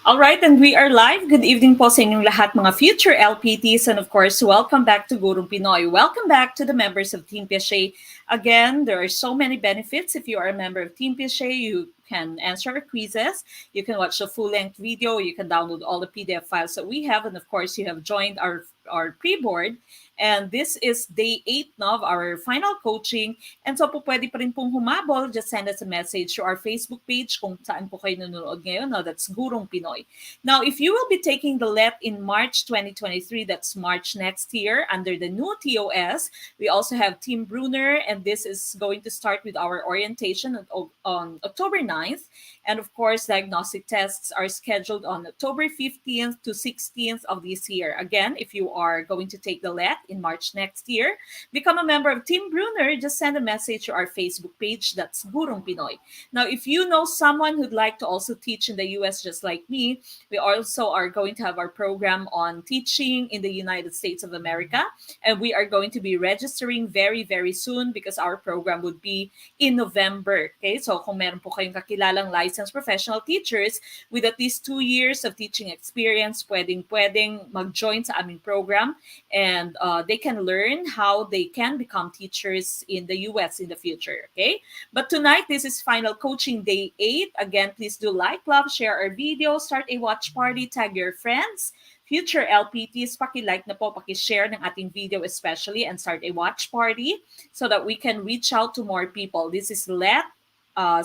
All right, and we are live. Good evening po sa inyong lahat mga future LPTs, and of course, welcome back to Gurong Pinoy. Welcome back to the members of Team Piaget. Again, there are so many benefits. If you are a member of Team Piaget, you can answer our quizzes, you can watch the full-length video, you can download all the PDF files that we have, and of course, you have joined our pre-board. And this is day 8 now of our final coaching. And so po pwede pa rin pong humabol. Just send us a message to our Facebook page kung saan po kayo nanonood ngayon. No, that's Gurong Pinoy. Now, if you will be taking the LET in March 2023, that's March next year, under the new TOS, we also have Team Brunner, and this is going to start with our orientation on October 9th. And of course, diagnostic tests are scheduled on October 15th to 16th of this year. Again, if you are going to take the LET in March next year, become a member of Team Brunner, just send a message to our Facebook page, that's Gurong Pinoy. Now, if you know someone who'd like to also teach in the US just like me, we also are going to have our program on teaching in the United States of America. And we are going to be registering very, very soon because our program would be in November. Okay, so kung meron po kayong kakilalang licensed professional teachers with at least 2 years of teaching experience, pwedeng mag-join sa aming program, and they can learn how they can become teachers in the US in the future. Okay, but tonight, this is final coaching day 8. Again, please do like, love, share our video, start a watch party, tag your friends. Future LPTs, paki-like na po, paki-share ng ating video especially, and start a watch party so that we can reach out to more people. This is LET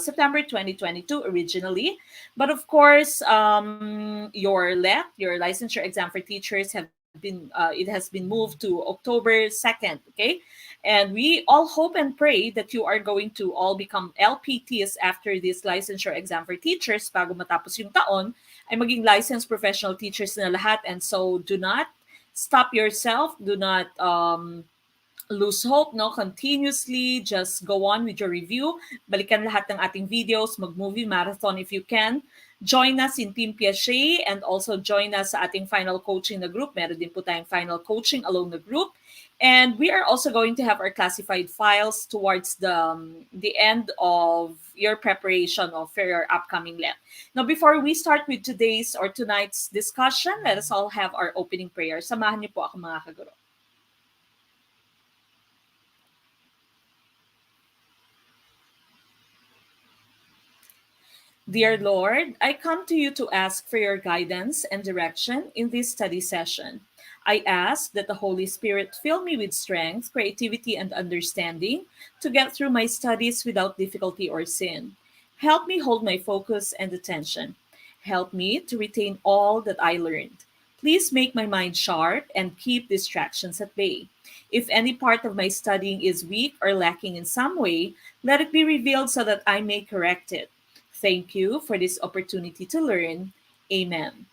September 2022 originally. But of course, your LET, your licensure exam for teachers, it has been moved to October 2nd, okay? And we all hope and pray that you are going to all become LPTs after this licensure exam for teachers bago matapos yung taon, ay maging licensed professional teachers na lahat. And so do not stop yourself, do not lose hope, no? Continuously just go on with your review. Balikan lahat ng ating videos, mag-movie marathon if you can. Join us in Team Piaget and also join us sa ating final coaching na group. Meron din po tayong final coaching along the group. And we are also going to have our classified files towards the end of your preparation for your upcoming LET. Now, before we start with today's or tonight's discussion, let us all have our opening prayer. Samahan niyo po ako mga kaguro. Dear Lord, I come to you to ask for your guidance and direction in this study session. I ask that the Holy Spirit fill me with strength, creativity, and understanding to get through my studies without difficulty or sin. Help me hold my focus and attention. Help me to retain all that I learned. Please make my mind sharp and keep distractions at bay. If any part of my studying is weak or lacking in some way, let it be revealed so that I may correct it. Thank you for this opportunity to learn. Amen.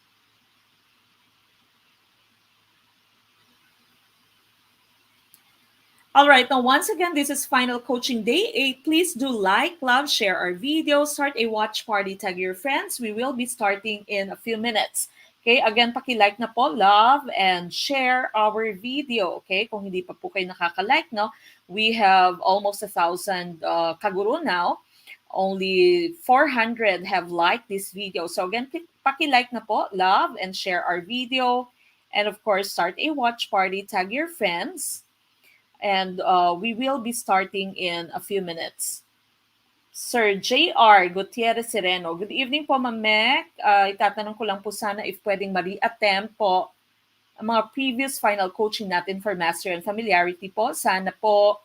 All right, now once again, this is final coaching day 8. Please do like, love, share our video, start a watch party, tag your friends. We will be starting in a few minutes. Okay, again, paki-like na po, love, and share our video. Okay, kung hindi pa po kayo nakaka-like, no? We have almost 1,000 kaguro now. Only 400 have liked this video. So again, paki-like na po, love, and share our video. And of course, start a watch party, tag your friends. And we will be starting in a few minutes. Sir J.R. Gutierrez Sereno. Good evening po, Ma'am Mek. Itatanong ko lang po sana if pwedeng ma-re-attempt po ang mga previous final coaching natin for mastery and familiarity po. Sana po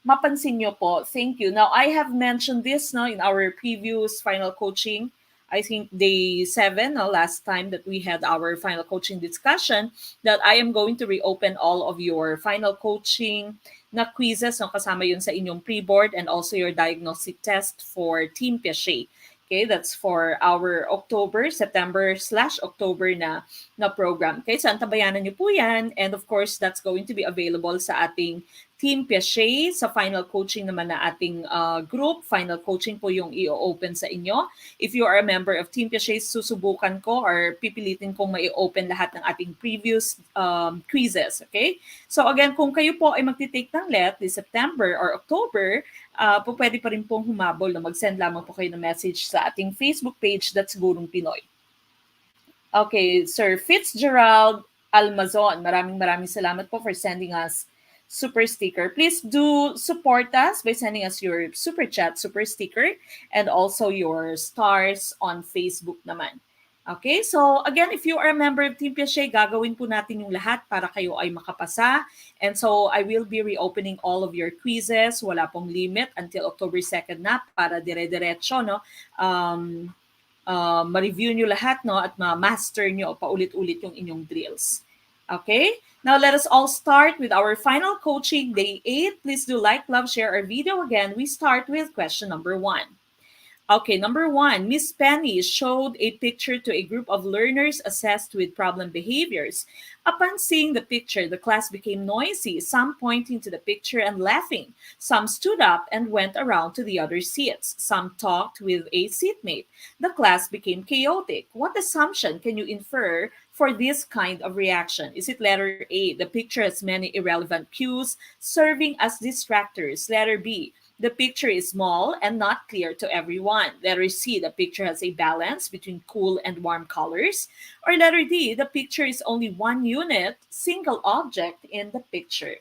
mapansin nyo po. Thank you. Now, I have mentioned this in our previous final coaching. I think day 7, last time that we had our final coaching discussion, that I am going to reopen all of your final coaching na quizzes, kasama yun sa inyong pre-board, and also your diagnostic test for Team Piaget. Okay, that's for our September/October na program. Okay, so antabayanan niyo po yan. And of course, that's going to be available sa ating Team Piaget. Sa final coaching naman na ating group, final coaching po yung i-open sa inyo. If you are a member of Team Piaget, susubukan ko or pipilitin kong mai-open lahat ng ating previous quizzes. Okay? So again, kung kayo po ay magtitake ng LET this September or October, pwede pa rin pong humabol na mag-send lamang po kayo ng message sa ating Facebook page, that's Gurong Pinoy. Okay, Sir Fitzgerald Almazon, maraming salamat po for sending us super sticker. Please do support us by sending us your super chat, super sticker, and also your stars on Facebook naman. Okay, so again, if you are a member of Team Piaget, gagawin po natin yung lahat para kayo ay makapasa. And so, I will be reopening all of your quizzes. Wala pong limit until October 2nd na para dire-diretso, no? Um, ma-review nyo lahat, no, at ma-master nyo paulit-ulit yung inyong drills. Okay? Now, let us all start with our final coaching, day 8. Please do like, love, share our video. Again, we start with question number 1. Okay, number 1, Miss Penny showed a picture to a group of learners assessed with problem behaviors. Upon seeing the picture, the class became noisy, some pointing to the picture and laughing. Some stood up and went around to the other seats. Some talked with a seatmate. The class became chaotic. What assumption can you infer for this kind of reaction? Is it letter A, the picture has many irrelevant cues serving as distractors? Letter B, the picture is small and not clear to everyone. Letter C, the picture has a balance between cool and warm colors. Or letter D, the picture is only one unit, single object in the picture.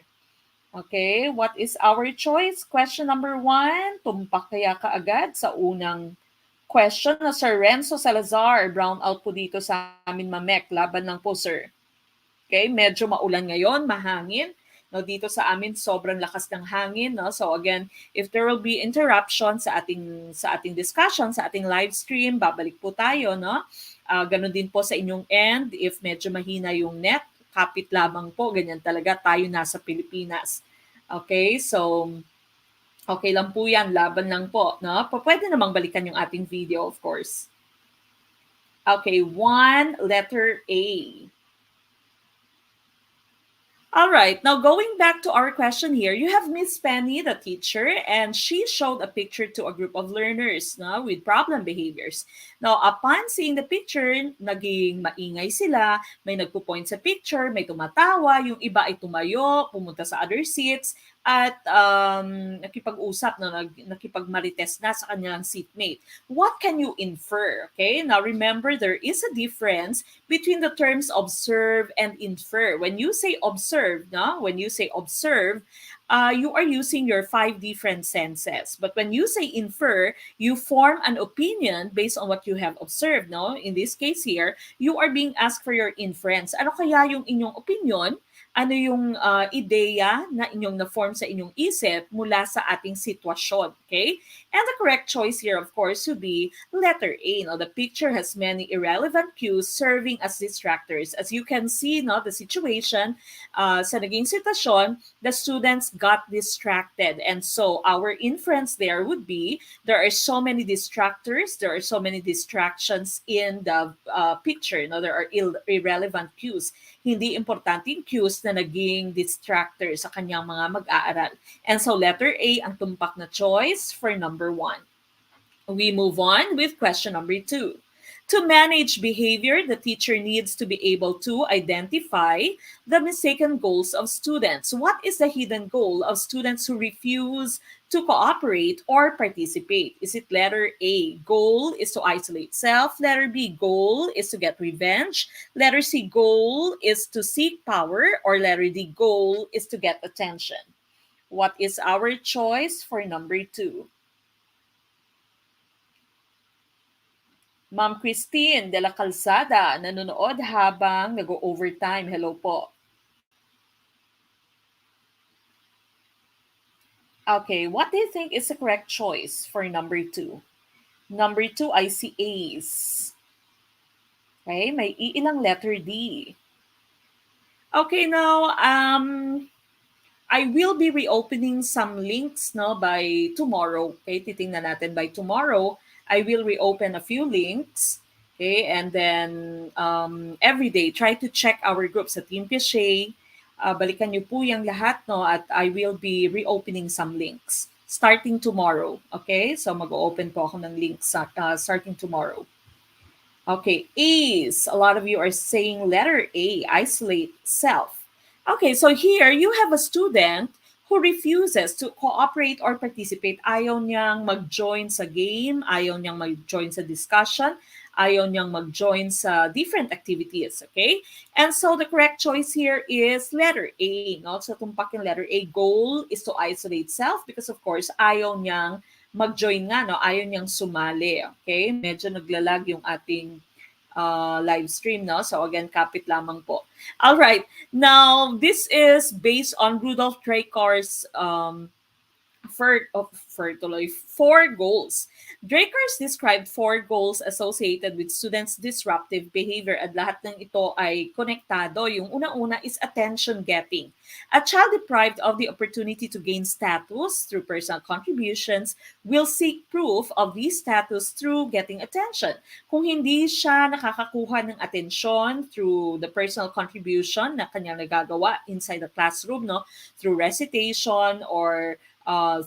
Okay, what is our choice? Question number 1, tumpak kaya kaagad sa unang question na Sir Renzo Salazar. Brown out po dito sa amin, Mamek. Laban lang po, sir. Okay, medyo maulan ngayon, mahangin. No, dito sa amin sobrang lakas ng hangin, no. So again, if there will be interruption sa ating discussion, sa ating live stream, babalik po tayo, no. Ganun din po sa inyong end, if medyo mahina yung net, kapit lamang po, ganyan talaga tayo nasa Pilipinas. Okay, so okay lang po yan, laban lang po, no. Pwede namang balikan yung ating video, of course. Okay, 1, letter A. All right, now going back to our question here, you have Miss Penny, the teacher, and she showed a picture to a group of learners, no, with problem behaviors. Now, upon seeing the picture, naging maingay sila, may nagpo-point sa picture, may tumatawa, yung iba ay tumayo, pumunta sa other seats, at nakipag-usap, no, nakipag-marites na sa kanyang seatmate. What can you infer? Okay, now remember, there is a difference between the terms observe and infer. When you say observe, no? When you say observe, you are using your 5 different senses. But when you say infer, you form an opinion based on what you have observed, no? In this case here, you are being asked for your inference. Ano kaya yung inyong opinion? Ano yung ideya na inyong na-form sa inyong isip mula sa ating sitwasyon, okay? And the correct choice here, of course, would be letter A. Now, the picture has many irrelevant cues serving as distractors. As you can see, no, the situation, sa naging sitwasyon, the students got distracted. And so, our inference there would be, there are so many distractors, there are so many distractions in the picture. No, there are irrelevant cues. Hindi importanteng cues na naging distractor sa kanyang mga mag-aaral. And so letter A ang tumpak na choice for number 1. We move on with question number 2. To manage behavior, the teacher needs to be able to identify the mistaken goals of students. What is the hidden goal of students who refuse to cooperate or participate? Is it letter A, goal is to isolate self? Letter B, goal is to get revenge? Letter C, goal is to seek power? Or letter D, goal is to get attention? What is our choice for number 2? Ma'am Christine de la Calzada, nanonood habang nag-overtime. Hello po. Okay, what do you think is the correct choice for number 2? Number 2, I see A's. Okay, may iilang letter D. Okay, now, I will be reopening some links, no, by tomorrow. Okay, titingnan natin by tomorrow. I will reopen a few links. Okay, and then every day, try to check our group sa Team Piaget. Balikan niyo po yung lahat, no, at I will be reopening some links starting tomorrow. Okay, so mag-open po ako ng links starting tomorrow. Okay, A's. A lot of you are saying letter A, isolate self. Okay, so here you have a student who refuses to cooperate or participate. Ayaw niyang mag-join sa game, ayaw niyang mag-join sa discussion, ayaw niyang mag-join sa different activities, okay? And so the correct choice here is letter A, no? So tumpak yung letter A. Goal is to isolate self because of course ayaw niyang mag-join nga, no? Ayaw niyang sumali, okay? Medyo naglalag yung ating live stream, no? So again, kapit lamang po. All right. Now, this is based on Rudolf Drakar's four goals. Drakers described four goals associated with students' disruptive behavior at lahat ng ito ay konektado. Yung una-una is attention getting. A child deprived of the opportunity to gain status through personal contributions will seek proof of this status through getting attention. Kung hindi siya nakakakuha ng atensyon through the personal contribution na kanyang nagagawa inside the classroom, no, through recitation or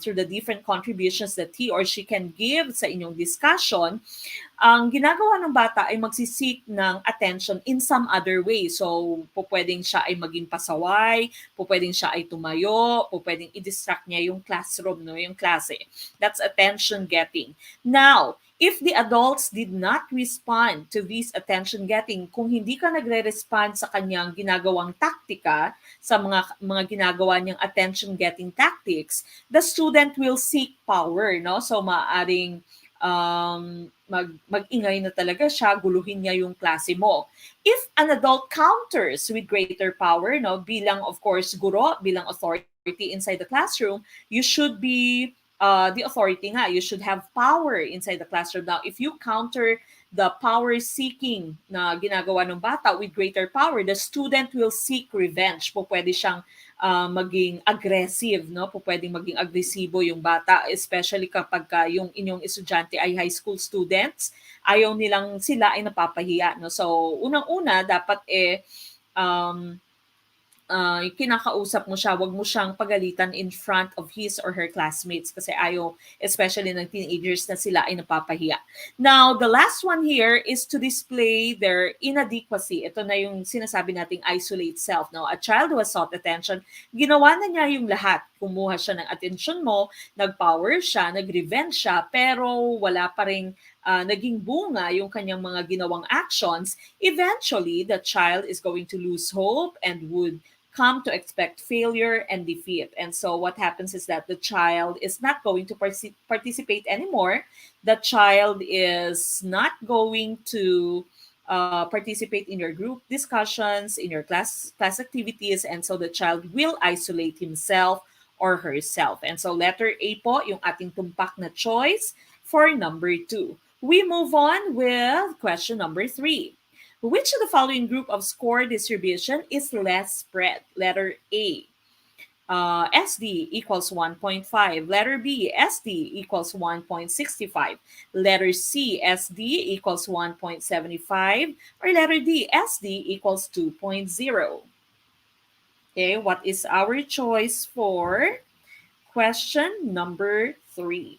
through the different contributions that he or she can give sa inyong discussion, ang ginagawa ng bata ay magsisik ng attention in some other way. So, pwedeng siya ay maging pasaway, pwedeng siya ay tumayo, pwedeng i-distract niya yung classroom, no, yung klase. That's attention getting. Now, if the adults did not respond to this attention getting, kung hindi ka nagre-respond sa kanyang ginagawang taktika, sa mga ginagawa niyang attention getting tactics, the student will seek power, no? So maaring mag-ingay na talaga siya, guluhin niya yung klase mo. If an adult counters with greater power, no, bilang of course guro, bilang authority inside the classroom, you should be the authority nga. You should have power inside the classroom. Now, if you counter the power-seeking na ginagawa ng bata with greater power, the student will seek revenge. Pwede siyang maging aggressive, no? Pwedeng maging agresibo yung bata, especially kapag yung inyong estudyante ay high school students, ayaw nilang sila ay napapahiya, no? So, unang-una, dapat kinakausap mo siya, wag mo siyang pagalitan in front of his or her classmates kasi ayaw, especially ng teenagers na sila ay napapahiya. Now, the last one here is to display their inadequacy. Ito na yung sinasabi nating isolate self. Now, a child who has sought attention, ginawa na niya yung lahat. Kumuha siya ng attention mo, nag-power siya, nag-revenge siya, pero wala pa rin naging bunga yung kanyang mga ginawang actions. Eventually, the child is going to lose hope and would come to expect failure and defeat. And so what happens is that the child is not going to participate anymore. The child is not going to participate in your group discussions, in your class activities, and so the child will isolate himself or herself. And so letter A po, yung ating tumpak na choice for number 2. We move on with question number 3. Which of the following group of score distribution is less spread? Letter A, SD equals 1.5. Letter B, SD equals 1.65. Letter C, SD equals 1.75. Or letter D, SD equals 2.0. Okay, what is our choice for question number 3?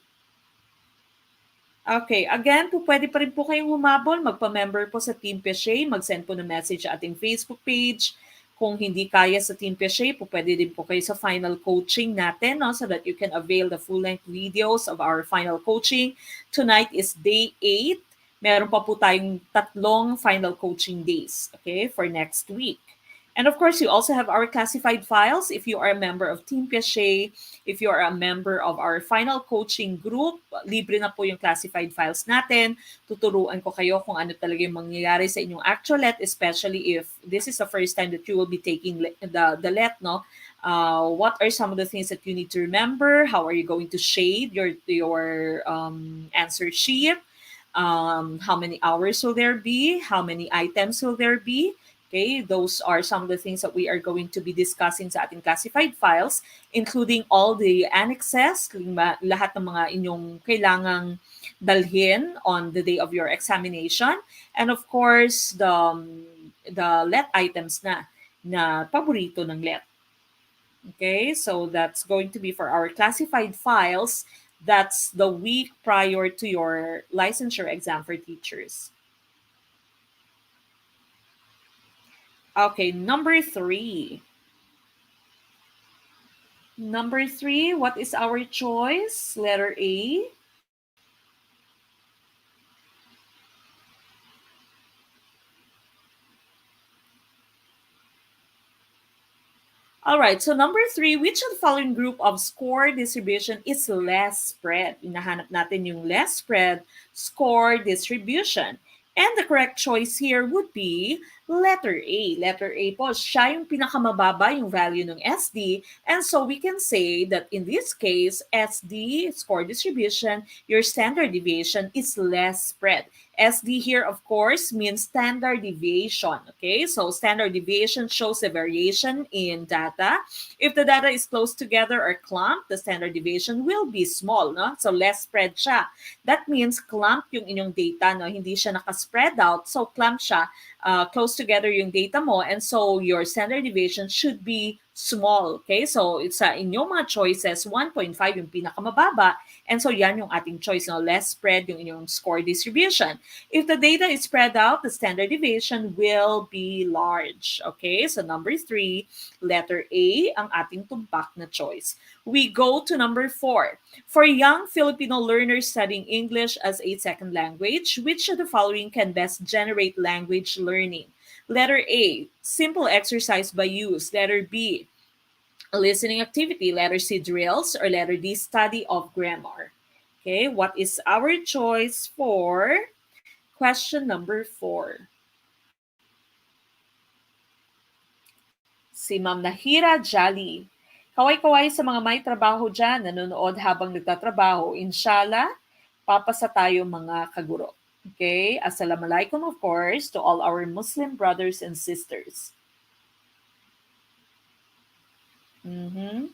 Okay, again, pwede pa rin po kayong humabol, magpa-member po sa Team Piaget, mag-send po ng message sa ating Facebook page. Kung hindi kaya sa Team Piaget, pwede din po kayo sa final coaching natin, no, so that you can avail the full-length videos of our final coaching. Tonight is day 8. Meron pa po tayong 3 final coaching days, okay, for next week. And of course, you also have our classified files. If you are a member of Team Piaget, if you are a member of our final coaching group, libre na po yung classified files natin. Tuturuan ko kayo kung ano talaga yung mangyayari sa inyong actual let, especially if this is the first time that you will be taking the let, no? What are some of the things that you need to remember? How are you going to shade your answer sheet? How many hours will there be? How many items will there be? Okay, those are some of the things that we are going to be discussing sa ating classified files, including all the annexes, lahat ng mga inyong kailangang dalhin on the day of your examination, and of course, the let items na paborito ng let. Okay, so that's going to be for our classified files. That's the week prior to your licensure exam for teachers. Okay, number 3. Number 3, what is our choice? Letter A. All right, so number 3, which of the following group of score distribution is less spread? Hinahanap natin yung less spread score distribution. And the correct choice here would be letter A. Letter A po, siya yung pinakamababa yung value ng SD. And so we can say that in this case, SD, score distribution, your standard deviation is less spread. SD here, of course, means standard deviation. Okay, so standard deviation shows a variation in data. If the data is close together or clumped, the standard deviation will be small, no? So less spread siya. That means clumped yung inyong data, no? Hindi siya nakaspread out, so clumped siya. Close together yung data mo, and so your standard deviation should be small. Okay, so it's inyong mga choices, 1.5 yung pinakamababa, and so yan yung ating choice, no? Less spread yung inyong score distribution. If the data is spread out, the standard deviation will be large. Okay, so number 3, letter A ang ating tumpak na choice. We go to number 4. For young Filipino learners studying English as a second language, which of the following can best generate language learning? Letter A, simple exercise by use. Letter B, listening activity. Letter C, drills. Or letter D, study of grammar. Okay, what is our choice for question number 4? Si Ma'am Nahira Jali. Kaway-kaway sa mga may trabaho dyan, nanonood habang nagtatrabaho. Inshallah, papasa tayo mga kaguro. Okay? Assalamualaikum, of course, to all our Muslim brothers and sisters. Mhm.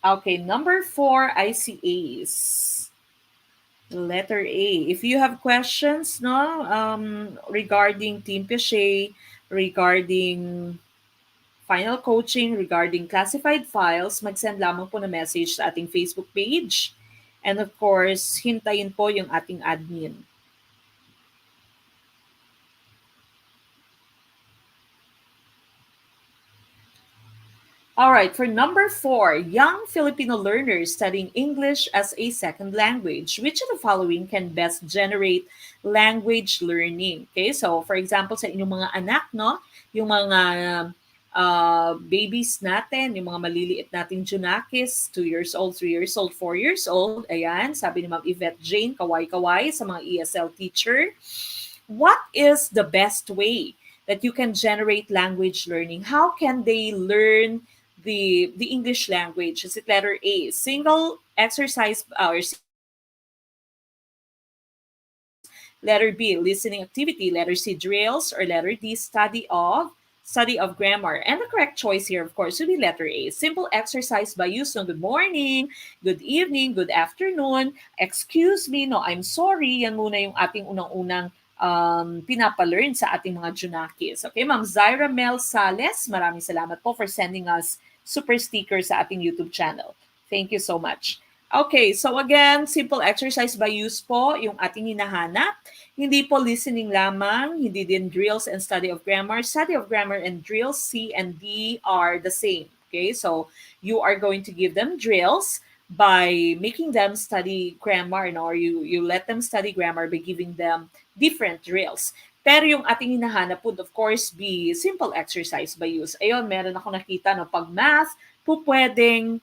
Okay, number 4, ICAs. Letter A. If you have questions, no, regarding Team Pichet, regarding final coaching, regarding classified files, mag-send lamang po na message sa ating Facebook page. And of course, hintayin po yung ating admin. All right, for number 4, young Filipino learners studying English as a second language. Which of the following can best generate language learning? Okay, so for example, sa inyong mga anak, no, yung mga babies natin, yung mga maliliit nating Junakis, 2 years old, 3 years old, 4 years old, ayan, sabi ni Ma'am Yvette Jane, kaway-kaway sa mga ESL teacher. What is the best way that you can generate language learning? How can they learn the English language? Is it letter A, single exercise or letter B, listening activity, letter C, drills, or letter D, study of grammar? And the correct choice here, of course, would be letter A, simple exercise by use ng good morning, good evening, good afternoon, excuse me, no, I'm sorry. Yan muna yung ating unang-unang pinapalearn sa ating mga Junakis. Okay, Ma'am Zaira Mel Sales, maraming salamat po for sending us super sticker sa ating YouTube channel. Thank you so much. Okay, so again, simple exercise by use po yung ating hinahanap. Hindi po listening lamang, hindi din drills and study of grammar. Study of grammar and drills, C and D are the same. Okay, so you are going to give them drills by making them study grammar, no? Or you let them study grammar by giving them different drills. Pero yung ating hinahanap would of course be simple exercise by use. Ayun, meron ako nakita, no, pag math, po pwedeng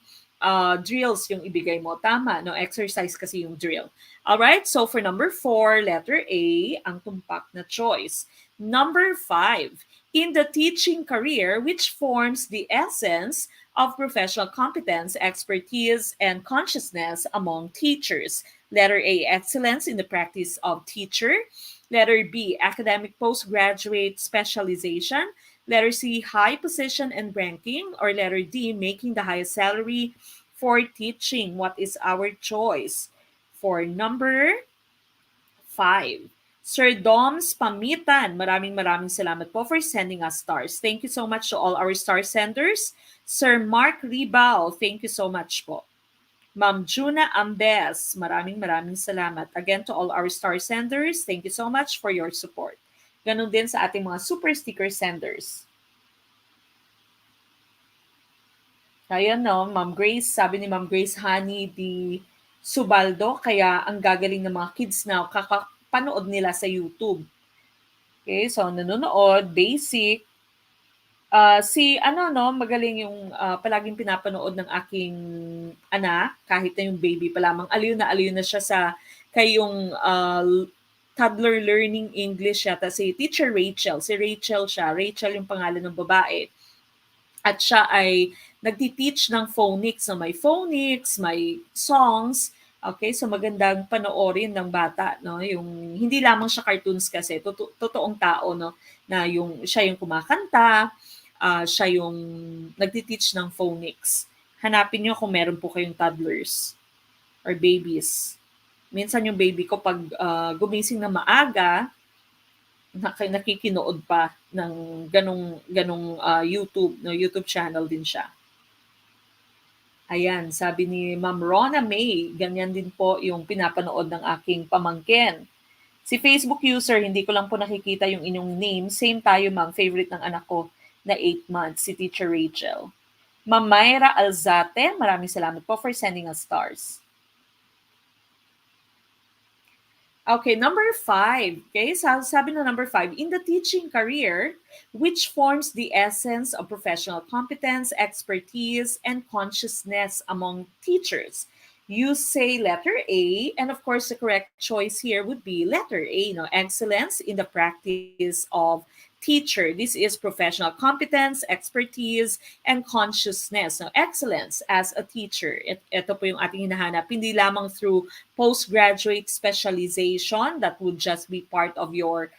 drills yung ibigay mo. Tama, no? Exercise kasi yung drill. Alright, so for number 4, letter A, ang tumpak na choice. Number 5, in the teaching career, which forms the essence of professional competence, expertise, and consciousness among teachers. Letter A, excellence in the practice of teacher. Letter B, academic postgraduate specialization. Letter C, high position and ranking. Or letter D, making the highest salary for teaching. What is our choice? For number 5, Sir Doms Pamitan, maraming salamat po for sending us stars. Thank you so much to all our star senders. Sir Mark Ribao, thank you so much po. Ma'am Juna Ambes, maraming salamat. Again, to all our star senders, thank you so much for your support. Ganon din sa ating mga super sticker senders. Kaya no, Ma'am Grace, sabi ni Ma'am Grace Honey di Subaldo, kaya ang gagaling ng mga kids na kakapanood nila sa YouTube. Okay, so nanonood, basic. Si ano no, magaling yung palaging pinapanood ng aking anak, kahit na yung baby pa lamang, aliw na siya sa kayong toddler learning English yata si Teacher Rachel. Si Rachel siya. Rachel yung pangalan ng babae. At siya ay nagti-teach ng phonics. So may phonics, may songs. Okay, so magandang panoorin ng bata, no? Yung hindi lamang siya cartoons kasi, totoong tao, no? Na yung siya yung kumakanta, siya yung nagti-teach ng phonics. Hanapin niyo kung meron po kayong toddlers or babies. Minsan yung baby ko pag gumising na maaga, nakikinood pa ng ganong YouTube, no, YouTube channel din siya. Ayan, sabi ni Ma'am Rona May, ganyan din po yung pinapanood ng aking pamangkin. Si Facebook user, hindi ko lang po nakikita yung inyong name. Same tayo, ma'am. Favorite ng anak ko na 8 months, si Teacher Rachel. Ma'am Mayra Alzate, maraming salamat po for sending us stars. Okay, number 5. Okay, sabi na number 5, in the teaching career, which forms the essence of professional competence, expertise, and consciousness among teachers? You say letter A, and of course, the correct choice here would be letter A, no? Excellence in the practice of teacher. This is professional competence, expertise, and consciousness. No? Excellence as a teacher. Ito po yung ating hinahanap. Hindi lamang through postgraduate specialization that would just be part of your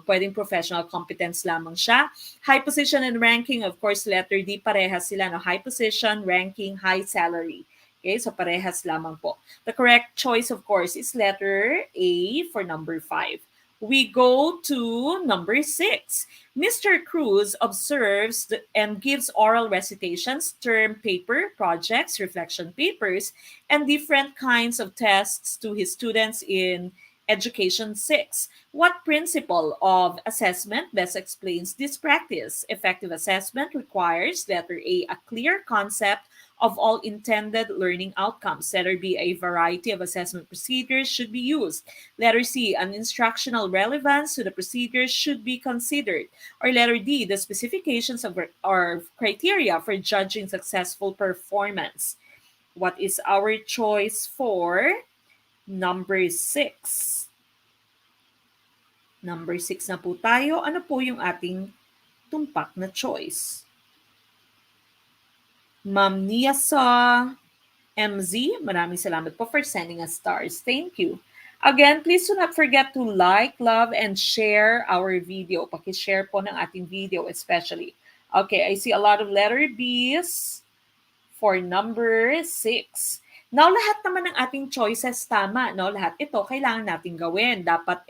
pwedeng professional competence lamang siya. High position and ranking, of course, letter D, parehas sila. No? High position, ranking, high salary. Okay, so parehas lamang po. The correct choice, of course, is letter A for number 5. We go to number 6. Mr. Cruz observes and gives oral recitations, term paper, projects, reflection papers, and different kinds of tests to his students in Education 6. What principle of assessment best explains this practice? Effective assessment requires, letter A, a clear concept of all intended learning outcomes. Letter B, a variety of assessment procedures should be used. Letter C, an instructional relevance to the procedures should be considered. Or letter D, the specifications of or criteria for judging successful performance. What is our choice for number 6? Number 6 na po tayo. Ano po yung ating tumpak na choice? Ma'am Niasa MZ, maraming salamat po for sending us stars. Thank you. Again, please do not forget to like, love, and share our video. Paki-share po ng ating video especially. Okay, I see a lot of letter B's for number 6. Now, lahat naman ng ating choices tama, no? Lahat ito kailangan natin gawin. Dapat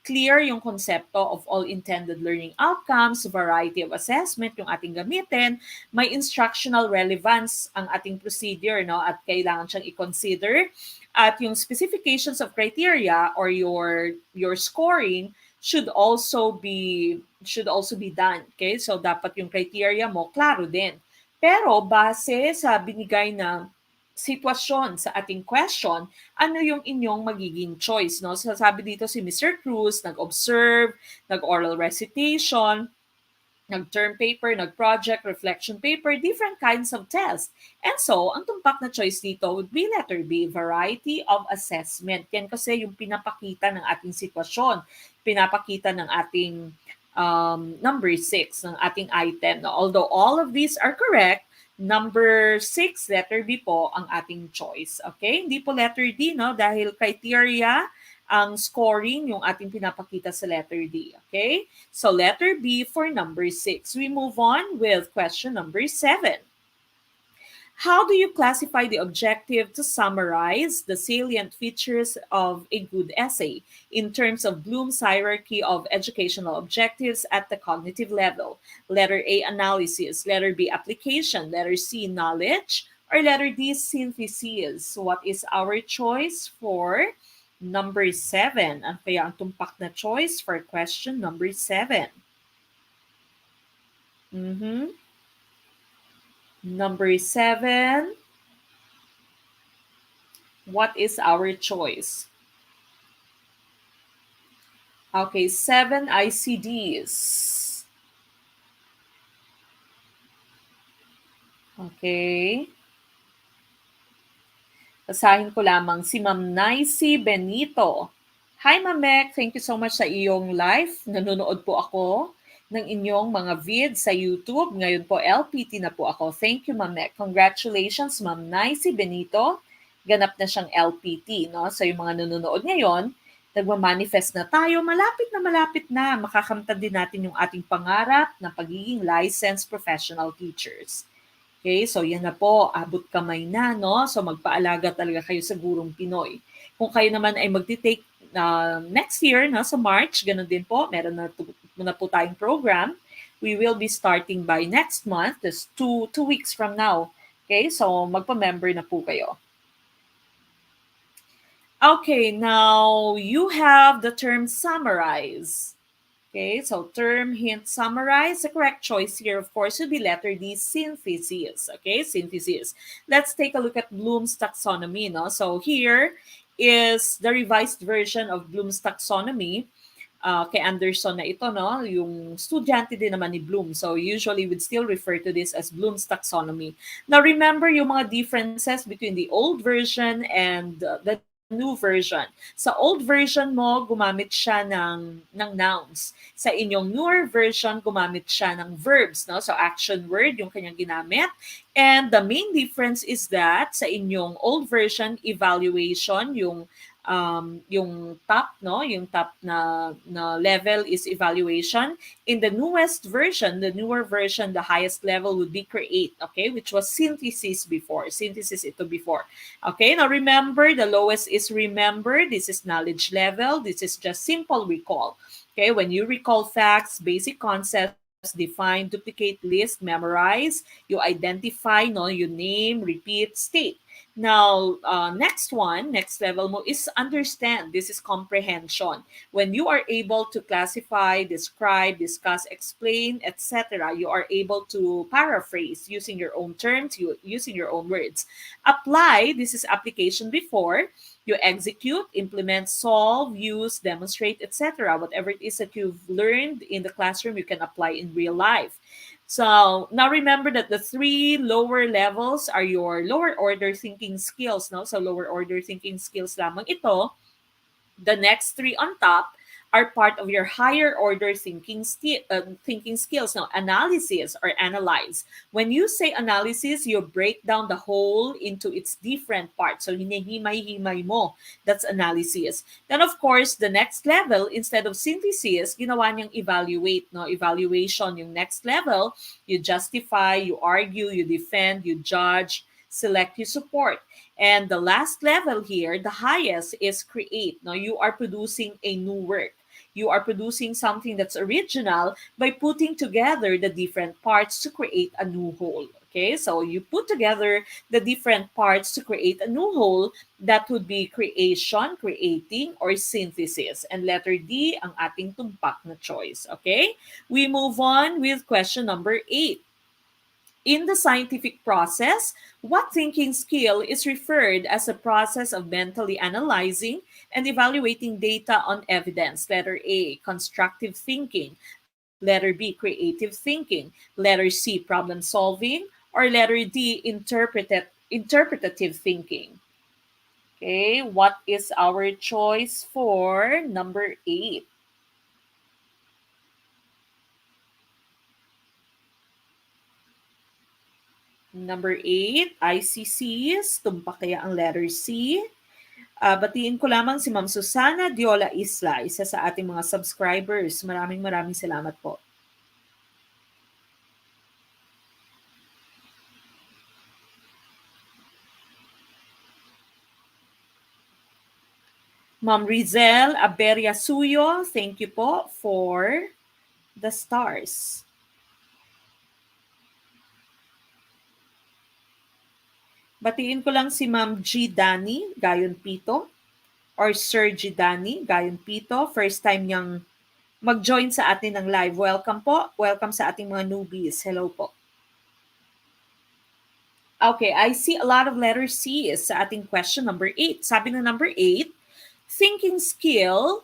clear yung konsepto of all intended learning outcomes, variety of assessment yung ating gamitin, may instructional relevance ang ating procedure, no? At kailangan siyang i-consider. At yung specifications of criteria or your scoring should also be done. Okay? So dapat yung criteria mo klaro din. Pero base sa binigay na sitwasyon sa ating question, ano yung inyong magiging choice, no? So sabi dito si Mr. Cruz, nag-observe, nag-oral recitation, nag-term paper, nag-project, reflection paper, different kinds of tests. And so, ang tumpak na choice dito would be letter B, variety of assessment. Yan kasi yung pinapakita ng ating sitwasyon, pinapakita ng ating number 6, ng ating item. No? Although all of these are correct, number 6, letter B po ang ating choice. Okay? Hindi po letter D, no? Dahil criteria ang scoring yung ating pinapakita sa letter D. Okay? So, letter B for number 6. We move on with question number 7. How do you classify the objective to summarize the salient features of a good essay in terms of Bloom's hierarchy of educational objectives at the cognitive level? Letter A, analysis. Letter B, application. Letter C, knowledge. Or letter D, synthesis. What is our choice for Number 7. Ang kaya ang tumpak na choice for question number 7? Mhm. Number 7. What is our choice? Okay, 7 ICDs. Okay. Basahin ko lamang si Ma'am Nicey Benito. Hi, Ma'am Mek. Thank you so much sa iyong live. Nanonood po ako ng inyong mga vids sa YouTube. Ngayon po, LPT na po ako. Thank you, Ma'am Mek. Congratulations, Ma'am Nicey Benito. Ganap na siyang LPT. No? So yung mga nanonood ngayon, nagmamanifest na tayo. Malapit na. Makakamtan din natin yung ating pangarap na pagiging licensed professional teachers. Okay, so yan na po, abot kamay na, no? So magpaalaga talaga kayo sa Gurong Pinoy. Kung kayo naman ay magti-take next year, no, sa March, ganun din po, meron na po tayong program. We will be starting by next month, that's two weeks from now. Okay, so magpa-member na po kayo. Okay, now you have the term summarize. Okay, so term, hint, summarize. The correct choice here, of course, would be letter D, synthesis. Okay, synthesis. Let's take a look at Bloom's taxonomy. No? So here is the revised version of Bloom's taxonomy. Kay Anderson na ito, no? Yung estudyante din naman ni Bloom. So usually we'd still refer to this as Bloom's taxonomy. Now remember yung mga differences between the old version and the new version. Sa old version mo, gumamit siya ng nouns. Sa inyong newer version, gumamit siya ng verbs. No? So action word yung kanyang ginamit. And the main difference is that sa inyong old version, evaluation, yung top, no, yung top na level is evaluation. In the newest version, the newer version, the highest level would be create, okay, which was synthesis before. Synthesis ito before. Okay, now remember, the lowest is remember. This is knowledge level. This is just simple recall. Okay, when you recall facts, basic concepts, define, duplicate, list, memorize, you identify, no, you name, repeat, state. Now, next level mo is understand. This is comprehension. When you are able to classify, describe, discuss, explain, etc., you are able to paraphrase using your own terms, using your own words. Apply, this is application before. You execute, implement, solve, use, demonstrate, etc. Whatever it is that you've learned in the classroom, you can apply in real life. So now remember that the 3 lower levels are your lower order thinking skills, no? So lower order thinking skills lamang ito. The next 3 on top are part of your higher order thinking skills. Now, analysis or analyze. When you say analysis, you break down the whole into its different parts. So, hinihimay-himay mo. That's analysis. Then, of course, the next level, instead of synthesis, ginawa niyang evaluate. No? Evaluation, yung next level, you justify, you argue, you defend, you judge, select, you support. And the last level here, the highest, is create. Now, you are producing a new work. You are producing something that's original by putting together the different parts to create a new whole. Okay, so you put together the different parts to create a new whole. That would be creation, creating, or synthesis. And letter D, ang ating tumpak na choice. Okay, we move on with question number 8. In the scientific process, what thinking skill is referred as a process of mentally analyzing and evaluating data on evidence? Letter A, constructive thinking. Letter B, creative thinking. Letter C, problem solving. Or letter D, interpretative thinking. Okay, what is our choice for number 8? Number 8, ICCs. Tumpak kaya ang letter C. Batiin ko lamang si Ma'am Susana Diola Isla, isa sa ating mga subscribers. Maraming salamat po. Ma'am Rizel Aberia Suyo, thank you po for the stars. Batiin ko lang si Ma'am G. Dani Gayon Pito. or Sir Gidani Gayon Pito. First time niyang mag-join sa atin ng live. Welcome po. Welcome sa ating mga newbies. Hello po. Okay, I see a lot of letter C sa ating question number 8. Sabi ng number 8, thinking skill,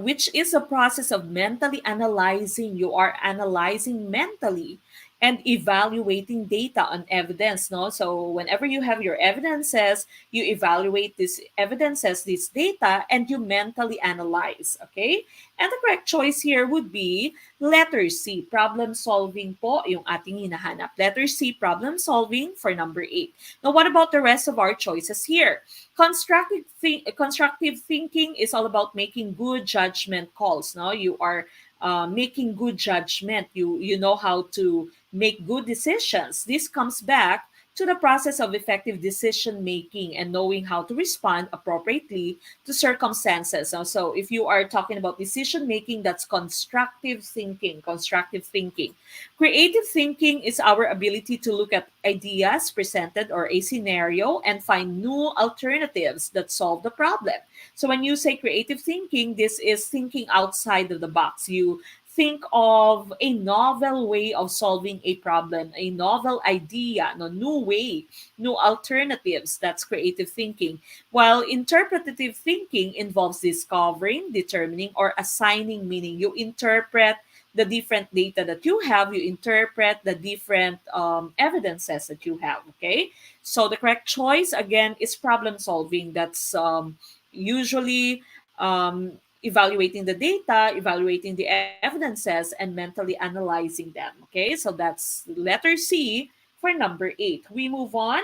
which is a process of mentally analyzing. You are analyzing mentally and evaluating data on evidence. No, so whenever you have your evidences, you evaluate this evidences, this data, and you mentally analyze. Okay, and the correct choice here would be letter C, problem solving po yung ating hinahanap. Letter C, problem solving for number 8. Now, what about the rest of our choices here? Constructive thinking is all about making good judgment calls. No, you are making good judgment. You know how to make good decisions. This comes back to the process of effective decision making and knowing how to respond appropriately to circumstances. So if you are talking about decision making, that's constructive thinking. Constructive thinking. Creative thinking is our ability to look at ideas presented or a scenario and find new alternatives that solve the problem. So when you say creative thinking, this is thinking outside of the box. You think of a novel way of solving a problem, a novel idea, no, new way, new alternatives. That's creative thinking. While interpretative thinking involves discovering, determining, or assigning meaning. You interpret the different data that you have, you interpret the different evidences that you have. Okay, so the correct choice again is problem solving. That's usually evaluating the data, evaluating the evidences, and mentally analyzing them. Okay, so that's letter C for number 8. We move on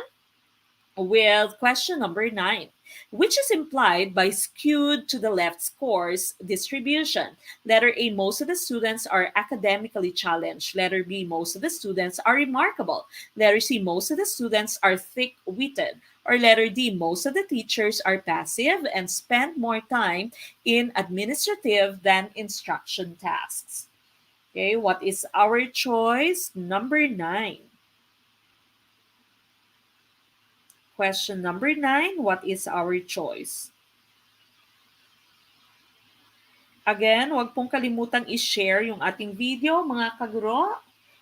with question number 9, which is implied by skewed to the left scores distribution. Letter A, most of the students are academically challenged. Letter B, most of the students are remarkable. Letter C, most of the students are thick-witted. Or letter D, most of the teachers are passive and spend more time in administrative than instruction tasks. Okay, what is our choice? Number 9. Question number 9, what is our choice? Again, huwag pong kalimutang i-share yung ating video, mga kaguro.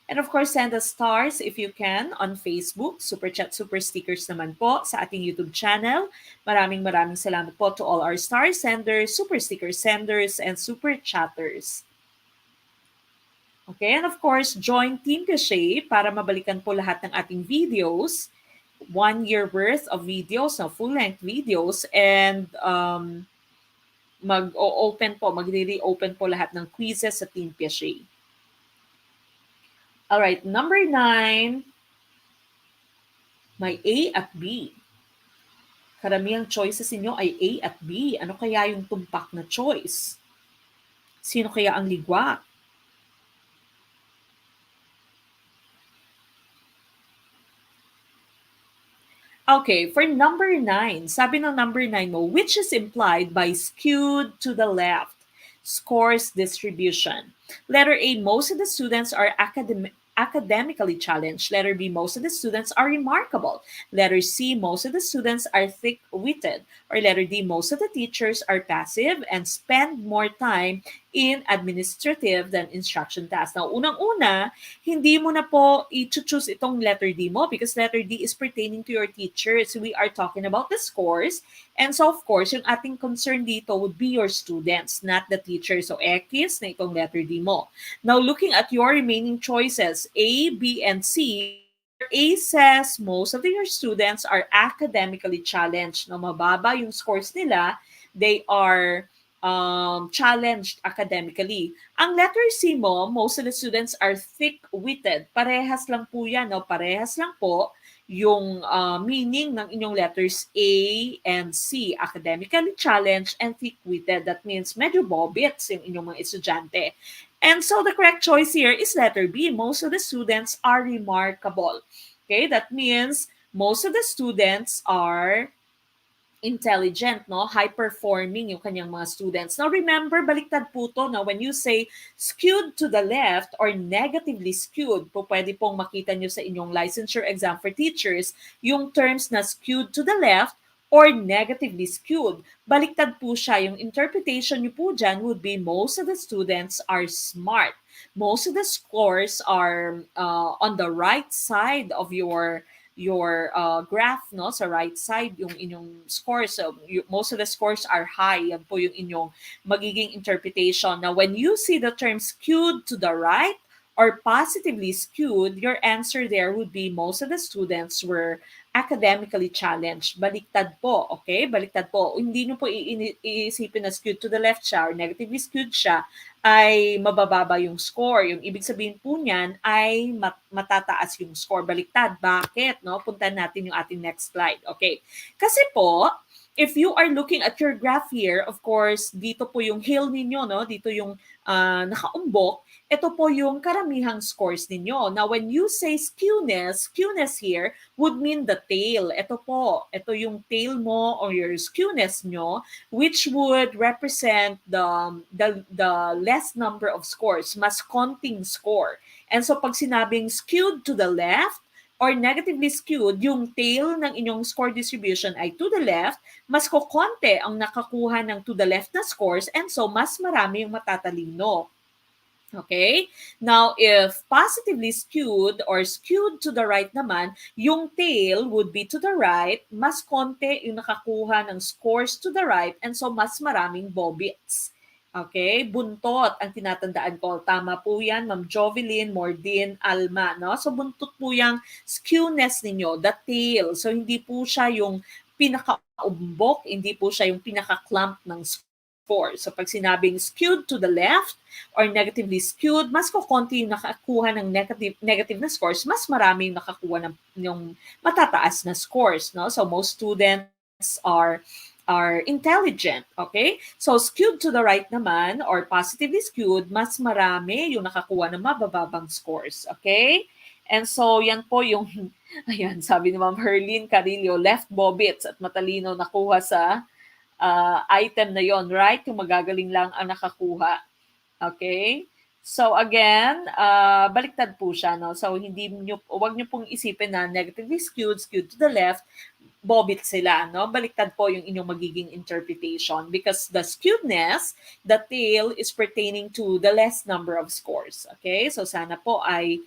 And of course, send us stars if you can on Facebook. Super chat, super stickers naman po sa ating YouTube channel. Maraming salamat po to all our star senders, super sticker senders, and super chatters. Okay, and of course, join Team Cachet para mabalikan po lahat ng ating videos. 1 year worth of videos, no, full-length videos, and magre-reopen po lahat ng quizzes sa Team Piaget. Alright, number 9, may A at B. Karamihang choices ninyo ay A at B. Ano kaya yung tumpak na choice? Sino kaya ang ligwa? Okay, for number 9, sabi ng number 9 mo, which is implied by skewed to the left scores distribution. Letter A, most of the students are academically challenged. Letter B, most of the students are remarkable. Letter C, most of the students are thick-witted. Or letter D, most of the teachers are passive and spend more time in administrative than instruction tasks. Now, unang-una, hindi mo na po i-choose itong letter D mo because letter D is pertaining to your teachers. We are talking about the scores. And so, of course, yung ating concern dito would be your students, not the teacher. So, X na itong letter D mo. Now, looking at your remaining choices, A, B, and C, A says most of your students are academically challenged. No, mababa yung scores nila. They are challenged academically. Ang letter C mo, most of the students are thick-witted. Parehas lang po yan. No? Parehas lang po yung meaning ng inyong letters A and C. Academically challenged and thick-witted. That means medyo bobits yung inyong mga estudyante. And so the correct choice here is letter B. Most of the students are remarkable. Okay, that means most of the students are intelligent, no? High-performing yung kanyang mga students. Now remember, baliktad po to, no? When you say skewed to the left or negatively skewed, po pwede pong makita nyo sa inyong licensure exam for teachers, yung terms na skewed to the left or negatively skewed. Baliktad po siya. Yung interpretation niyo po dyan would be most of the students are smart. Most of the scores are on the right side of your graph, no, sa right side yung inyong scores. So most of the scores are high. Yan po yung inyong magiging interpretation. Now when you see the term skewed to the right or positively skewed, your answer there would be most of the students were academically challenged. Baliktad po, okay? Baliktad po. Hindi nyo po iisipin na skewed to the left siya or negatively skewed siya ay mabababa yung score. Yung ibig sabihin po niyan ay matataas yung score. Baliktad. Bakit? No? Puntan natin yung ating next slide. Okay. Kasi po, if you are looking at your graph here, of course, dito po yung hill ninyo, no? Dito yung nakaumbok. Ito po yung karamihang scores ninyo. Now, when you say skewness here would mean the tail. Ito po, ito yung tail mo or your skewness nyo, which would represent the less number of scores, mas konting score. And so, pag sinabing skewed to the left, or negatively skewed, yung tail ng inyong score distribution ay to the left, mas kokonte ang nakakuha ng to the left na scores, and so mas marami yung matatalino. Okay? Now, if positively skewed or skewed to the right naman, yung tail would be to the right, mas konti yung nakakuha ng scores to the right, and so mas maraming bobits. Okay? Buntot ang tinatandaan ko. Tama po yan, Ma'am Jovelyn, Mordin, Alma. No? So, buntot po yung skewness ninyo, the tail. So, hindi po siya yung pinaka-umbok, hindi po siya yung pinaka-clump ng score. So, pag sinabing skewed to the left or negatively skewed, mas kukonti yung nakakuha ng negative na scores, mas maraming nakakuha ng matataas na scores. No? So, most students are intelligent, okay? So, skewed to the right naman or positively skewed, mas marami yung nakakuha ng mabababang scores, okay? And so, yan po yung, ayan, sabi ni Ma'am Herlene Carillo, left bobits at matalino nakuha sa item na yon, right? Yung magagaling lang ang nakakuha. Okay? So again, baliktad po siya, no? So wag niyo pong isipin na negatively skewed to the left, bobit sila, no? Baliktad po yung inyong magiging interpretation because the skewedness, the tail is pertaining to the less number of scores. Okay? So sana po ay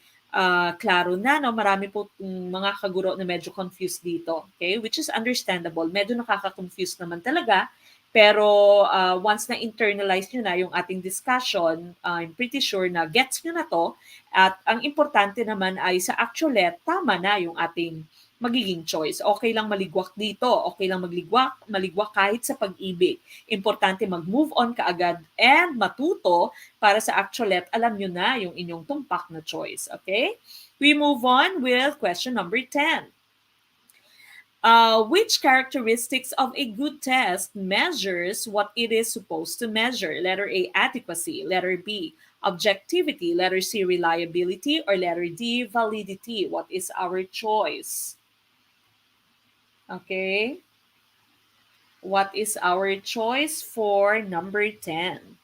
klaro na, no? Marami po mga kaguro na medyo confused dito. Okay? Which is understandable. Medyo nakaka-confuse naman talaga. Pero once na internalize nyo na yung ating discussion, I'm pretty sure na gets nyo na to. At ang importante naman ay sa actualet, tama na yung ating magiging choice. Okay lang maligwak dito. Okay lang maligwak kahit sa pag-ibig. Importante mag-move on kaagad and matuto para sa actualet, alam nyo na yung inyong tumpak na choice. Okay? We move on with question number 10. Which characteristics of a good test measures what it is supposed to measure? Letter A, adequacy. Letter B, objectivity. Letter C, reliability. Or letter D, validity. What is our choice? Okay. What is our choice for number 10?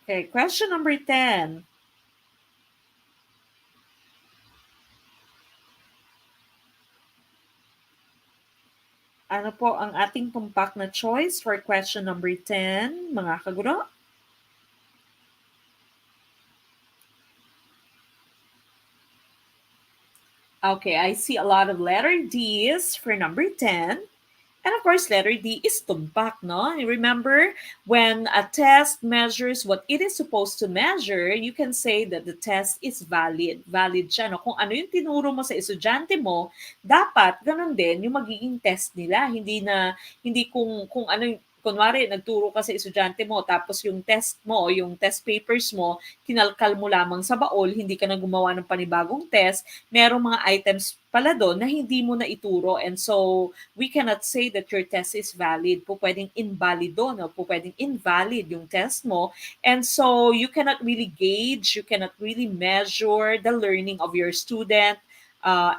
Okay, question number 10. Ano po ang ating tumpak na choice for question number 10, mga kaguro? Okay, I see a lot of letter D's for number 10. And of course, letter D is tumpak, no? Remember, when a test measures what it is supposed to measure, you can say that the test is valid. Valid siya, no? Kung ano yung tinuro mo sa estudyante mo, dapat ganun din yung magiging test nila. Hindi kung ano yung, kunwari, nagturo ka sa estudyante mo, tapos yung test mo, yung test papers mo, kinalkal mo lamang sa baol, hindi ka na gumawa ng panibagong test, merong mga items pala doon na hindi mo na ituro. And so, we cannot say that your test is valid. Po pwedeng invalido, no? Po pwedeng invalid yung test mo. And so, you cannot really gauge, you cannot really measure the learning of your student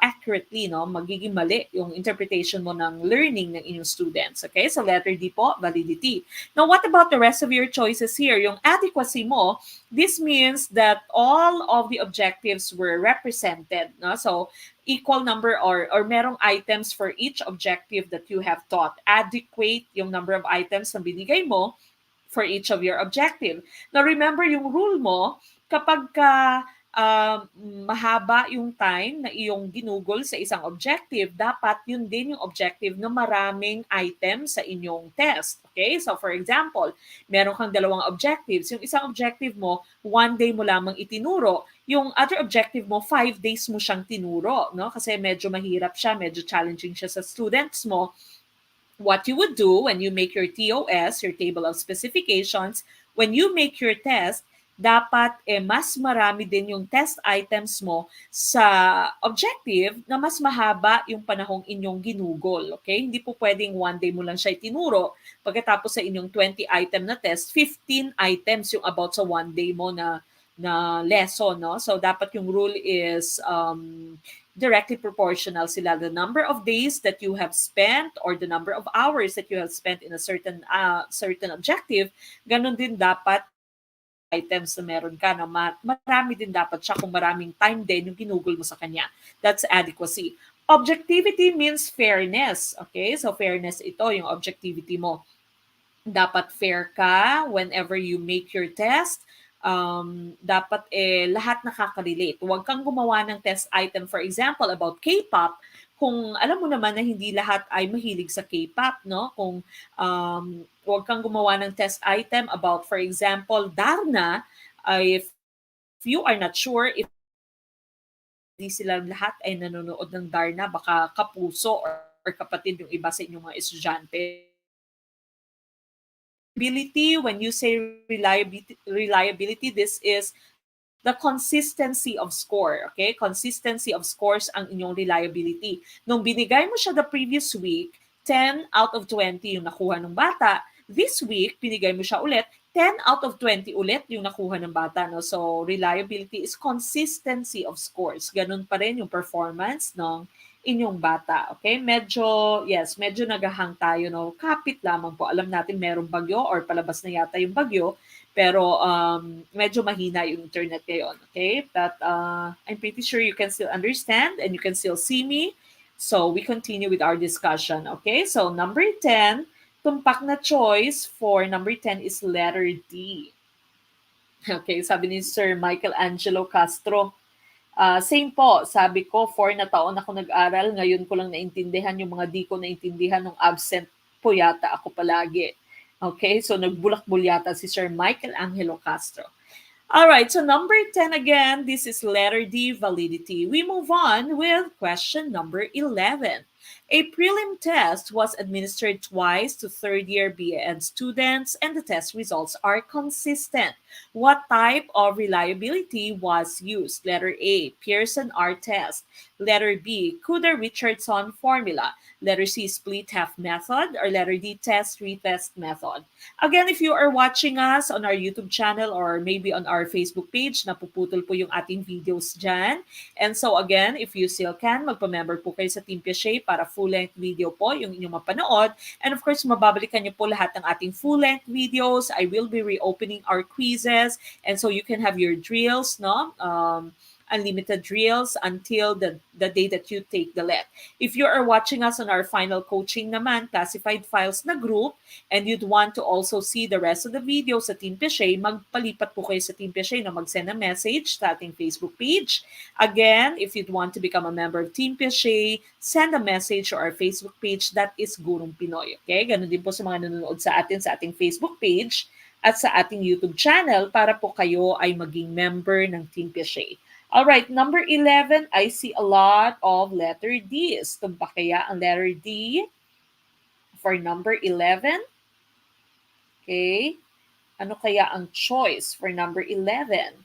accurately, no? Magiging mali yung interpretation mo ng learning ng inyong students. Okay? So letter D po, validity. Now, what about the rest of your choices here? Yung adequacy mo, this means that all of the objectives were represented. No? So, equal number or merong items for each objective that you have taught. Adequate yung number of items na binigay mo for each of your objective. Now, remember yung rule mo, kapag ka mahaba yung time na iyong ginugol sa isang objective, dapat yun din yung objective na maraming items sa inyong test. Okay? So for example, meron kang dalawang objectives. Yung isang objective mo, 1 day mo lamang itinuro. Yung other objective mo, 5 days mo siyang tinuro. No? Kasi medyo mahirap siya, medyo challenging siya sa students mo. What you would do when you make your TOS, your table of specifications, when you make your test, dapat mas marami din yung test items mo sa objective na mas mahaba yung panahong inyong ginugol. Okay? Hindi po pwedeng 1 day mo lang siya itinuro. Pagkatapos sa inyong 20-item na test, 15 items yung about sa 1 day mo na lesson. No? So dapat yung rule is directly proportional sila. The number of days that you have spent or the number of hours that you have spent in a certain objective, ganun din dapat items na meron ka na marami din dapat siya kung maraming time din yung ginugol mo sa kanya. That's adequacy. Objectivity means fairness. Okay? So fairness ito, yung objectivity mo. Dapat fair ka whenever you make your test. Dapat lahat nakaka-relate. Huwag kang gumawa ng test item, for example, about K-pop, kung alam mo naman na hindi lahat ay mahilig sa K-pop, no? Kung huwag kang gumawa ng test item about, for example, Darna, if you are not sure if hindi sila lahat ay nanonood ng Darna, baka kapuso or kapatid yung iba sa inyong mga estudyante. When you say reliability, this is the consistency of score. Okay? Consistency of scores ang inyong reliability. Nung binigay mo siya the previous week, 10 out of 20 yung nakuha ng bata. This week, binigay mo siya ulit, 10 out of 20 ulit yung nakuha ng bata. No? So, reliability is consistency of scores. Ganun pa rin yung performance ng inyong bata. Okay? Medyo naghahang tayo. No? Kapit lamang po. Alam natin merong bagyo or palabas na yata yung bagyo. Pero medyo mahina yung internet ngayon. Okay? But I'm pretty sure you can still understand and you can still see me. So we continue with our discussion. Okay? So number 10, tumpak na choice for number 10 is letter D. Okay, sabi ni Sir Michael Angelo Castro. Same po, sabi ko, 4 na taon ako nag-aral, ngayon ko lang naintindihan yung mga di ko naintindihan nung absent po yata ako palagi. Okay, so nagbulakbul yata si Sir Michael Angelo Castro. All right, so number 10 again, this is letter D, validity. We move on with question number 11. A prelim test was administered twice to third-year BA students and the test results are consistent. What type of reliability was used? Letter A, Pearson R test. Letter B, Kuder-Richardson formula. Letter C, split half method. Or letter D, test-retest method. Again, if you are watching us on our YouTube channel or maybe on our Facebook page, napuputol po yung ating videos dyan. And so again, if you still can, magpa-member po kayo sa Team Piaget para full-length video po yung inyong mapanood. And of course, mababalikan niyo po lahat ng ating full-length videos. I will be reopening our quizzes. And so you can have your drills, no? Unlimited drills until the day that you take the LET. If you are watching us on our final coaching naman, classified files na group, and you'd want to also see the rest of the videos sa Team Piaget, magpalipat po kayo sa Team Piaget na mag-send a message sa ating Facebook page. Again, if you'd want to become a member of Team Piaget, send a message to our Facebook page, that is Gurong Pinoy. Okay? Ganun din po sa mga nanonood sa ating Facebook page at sa ating YouTube channel para po kayo ay maging member ng Team Piaget. All right, number 11, I see a lot of letter D's. Tumpa kaya ang letter D for number 11? Okay. Ano kaya ang choice for number 11?